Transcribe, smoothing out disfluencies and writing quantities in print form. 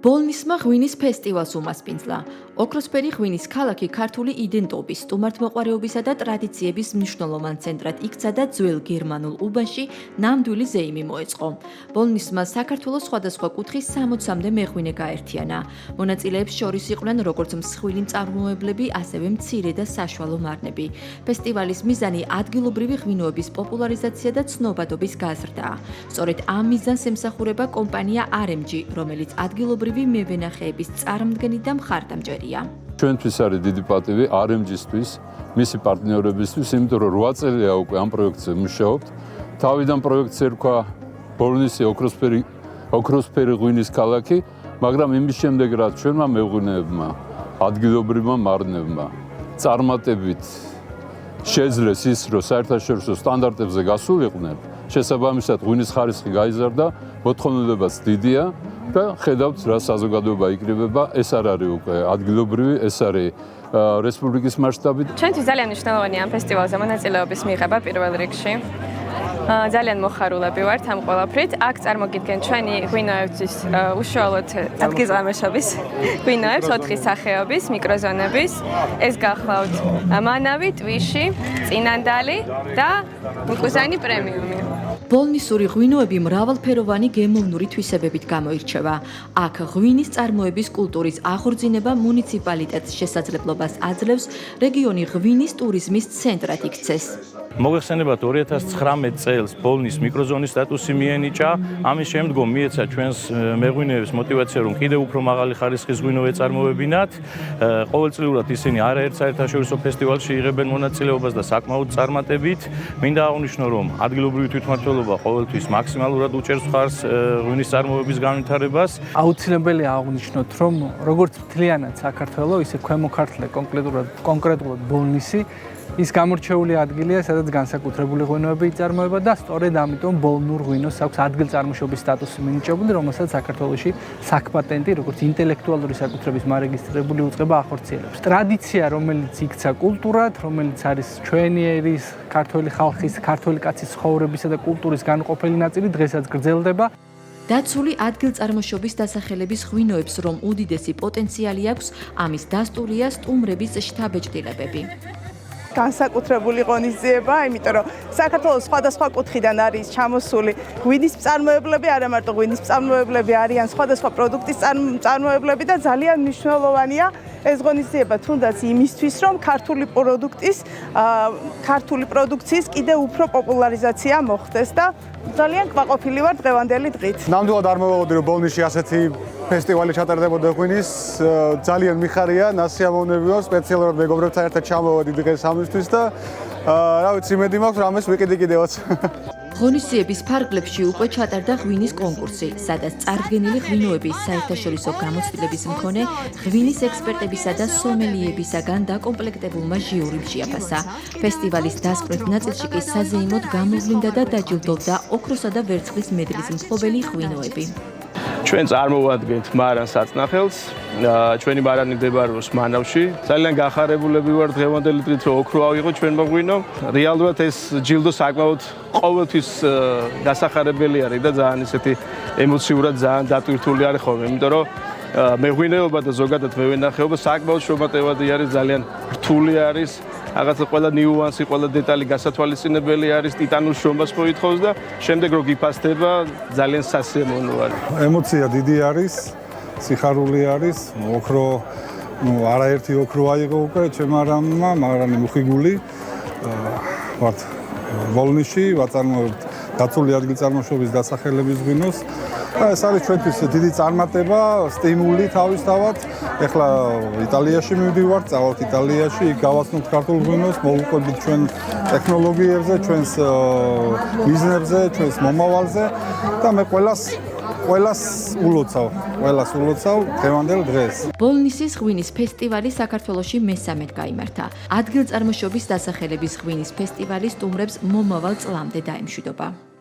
ბოლნისმა ღვინის ფესტივალს უმასპინძლა. ოქროსფერი ღვინის ქალაქი ქართული იდენტობის, სტუმართმოყვარეობისა და ტრადიციების მნიშვნელოვან ცენტრად იქცა და ძველ გერმანულ უბანში ნამდვილი ზეიმი მოეწყო. ბოლნისმა საქართველოს სხვადასხვა კუთხის 60-მდე მეღვინე გაერთიანა. მონაწილეებს შორის იყვნენ როგორც მსხვილი მწარმოებლები, ასევე მცირე და საშუალო მარნები. ფესტივალის მიზანი ადგილობრივი ღვინოების პოპულარიზაცია და ცნობადობის გაზრდაა. სწორედ ამ მიზანს ემსახურება კომპანია RMG, რომელიც ადგილობრივი მევენახეების წარმომდგენი და მხარდამჭერია. ჩვენთვის არის დიდი პატივი RMG-ისთვის, მისი პარტნიორებისთვის, იმიტომ რომ 8 წელია უკვე ამ პროექტზე მუშაობთ. თავიდან პროექტს ერქვა ბოლნისი ოქროსფერი ღვინის ქალაქი, მაგრამ იმის შემდეგ რაც ჩვენმა მეღვინეებმა, ადგილობრივმა მარნებმა წარმატებით შეძლეს ის, რომ საერთაშორისო სტანდარტებზე გასულიყვნენ, შესაბამისად ღვინის ხარისხი გაიზარდა, მოთხოვნილებაც დიდია. და ხედავთ რა საზოგადოება იკრიბება, ეს არ არის უკვე ადგილობრივი, ეს არის რესპუბლიკის მასშტაბით. ჩვენთვის ძალიან მნიშვნელოვანია ამ ფესტივალზე მონაწილეობის მიღება პირველ რიგში. ძალიან მოხარულები ვართ ამ ყველაფრით. აქ წარმოგიდგენ ჩვენი ღვინოების უშუალოდ ადგილზამეშობის ღვინოებს 4 სახეობის, მიკროზონების. ეს გახლავთ მანავი, ტვიში, წინანდალი და მიკუზანი პრემიუმი. ბოლნისური ღვინოები მრავალფეროვანი გემოვნური თვისებებით გამოირჩევა. აქ ღვინის წარმოების კულტურის აღორძინება მუნიციპალიტეტს შესაძლებლობას აძლევს რეგიონი ღვინის ტურიზმის ცენტრად იქცეს. მოგეხსენებათ 2019 წელს ბოლნის მიკროზონის სტატუსი მიენიჭა. ამის შემდგომ მიეცა ჩვენს მეღვინეებს мотиваცია რომ კიდევ უფრო მაღალი ხარისხის ღვინო ეწარმოებინათ. ყოველწლიურად ისინი არაერთ საერთაშორისო ფესტივალში იღებენ მონაწილეობას და საკმაოდ წარმატებით. მინდა აღვნიშნო რომ ადგილობრივი თვითმმართველობა ყოველთვის მაქსიმალურად უჭერს მხარს ღვინის წარმოების განვითარებას. აუცილებელია აღვნიშნოთ რომ როგორც მთლიანად საქართველო, ისე ქვემო ქართლი კონკრეტულად ბოლნისი ის გამორჩეული ადგილია, სადაც განსაკუთრებული ღვინოები იწარმოება და სწორედ ამიტომ ბოლნურ ღვინოს აქვს ადგილწარმოშობის სტატუსი მინიჭებული, რომელსაც საქართველოში საქპატენტი, როგორც ინტელექტუალური საკუთრების მარეგისტრირებული უწყება ახორციელებს. ტრადიცია, რომელიც იქცა კულტურად, რომელიც არის ჩვენი ერის, ქართველი ხალხის, ქართველი კაცის ცხოვრებისა და კულტურის განუყოფელი ნაწილი, დღესაც გრძელდება. დაცული ადგილწარმოშობის დასახელების ღვინოებს რომ უდიდესი პოტენციალი აქვს, ამის დასტურია სტუმრების შთაბეჭდილებები. განსაკუთრებული ღონისძიება, იმიტომ რომ საქართველოს სხვადასხვა კუთხიდან არის ჩამოსული ღვინის მწარმოებლები, არა მარტო ღვინის მწარმოებლები, არიან სხვადასხვა პროდუქტის მწარმოებლები და ძალიან მნიშვნელოვანია ეს ღონისძიება თუნდაც იმისთვის, რომ ქართული პროდუქციის კიდევ უფრო პოპულარიზაცია მოხდეს და ძალიან კმაყოფილი ვარ დღევანდელი დღით. ნამდვილად არ მოვაოდე რომ ბოლნისში ასეთი ფესტივალი ჩატარდებოდა ღვინის, ძალიან მიხარია, ნასიამოვნებია, სპეციალურად მეგობრებთან ერთად ჩამოვედი დღეს ამისთვის და რა ვიცი, იმედი მაქვს რომ ამას ვიკიდი კიდევაც. ღონისძიების ფარგლებში უკვე ჩატარდა ღვინის კონკურსი, სადაც წარდგენილი ღვინოების საერთაშორისო გამოცდილების მქონე ღვინის ექსპერტებისა და სომელიებისაგან დაკომპლექტებულმა ჟიურიმ შეაფასა. ფესტივალის დასკვნით ნაწილში კი საზეიმოდ გამოვლინდა და დაჯილდოვდა ოქროსა და ვერცხლის მედლის მფლობელი ღვინოები. ჩვენ წარმოვადგენთ მარან საწნახელს, ჩვენი მარანი მდებარეობს მანავში. ძალიან გახარებულები ვართ დღევანდელი დღით, რომ ოქრო ავიღო ჩვენმა ღვინომ. რეალურად ეს ჯილდო საკმაოდ ყოველთვის გასახარებელი არის და ძალიან ისეთი ემოციურად ძალიან დატვირთული არის ხოლმე, იმიტომ რომ მეღვინეობა და ზოგადად მევენახეობა საკმაოდ შრომატევადი არის, ძალიან რთული არის. რაღაცა ყველა ნიუანსი, ყველა დეტალი გასათვალისწინებელი არის, ტიტანურ შრომას მოითხოვს და შემდეგ რო გიფასდება, ძალიან სასიამოვნო არის. ემოცია დიდი არის, სიხარული არის, ოქრო, არაერთი ოქრო აიღო უკვე ჩემმა რამმა, მაგრამ მუხიგული ვართ ბოლნისში, ვაწარმოებთ დაცული ადგილწარმოშობის დასახელების ღვინოს. ეს არის ჩვენთვის დიდი წარმატება, სტიმული თავისთავად. ეხლა იტალიაში მივდივართ, წავალთ იტალიაში, იქ გავაცნობთ ქართულ ღვინოს, მოვუყვებით ჩვენ ტექნოლოგიებზე, ჩვენს ბიზნესზე, ჩვენს მომავალზე და მე ყველას ულოცავ დღევანდელ დღეს. ბოლნისის ღვინის ფესტივალი საქართველოში მესამედ გაიმართა. ადგილწარმოშობის დასახელების ღვინის ფესტივალი სტუმრებს მომავალ წლამდე დაემშვიდობა.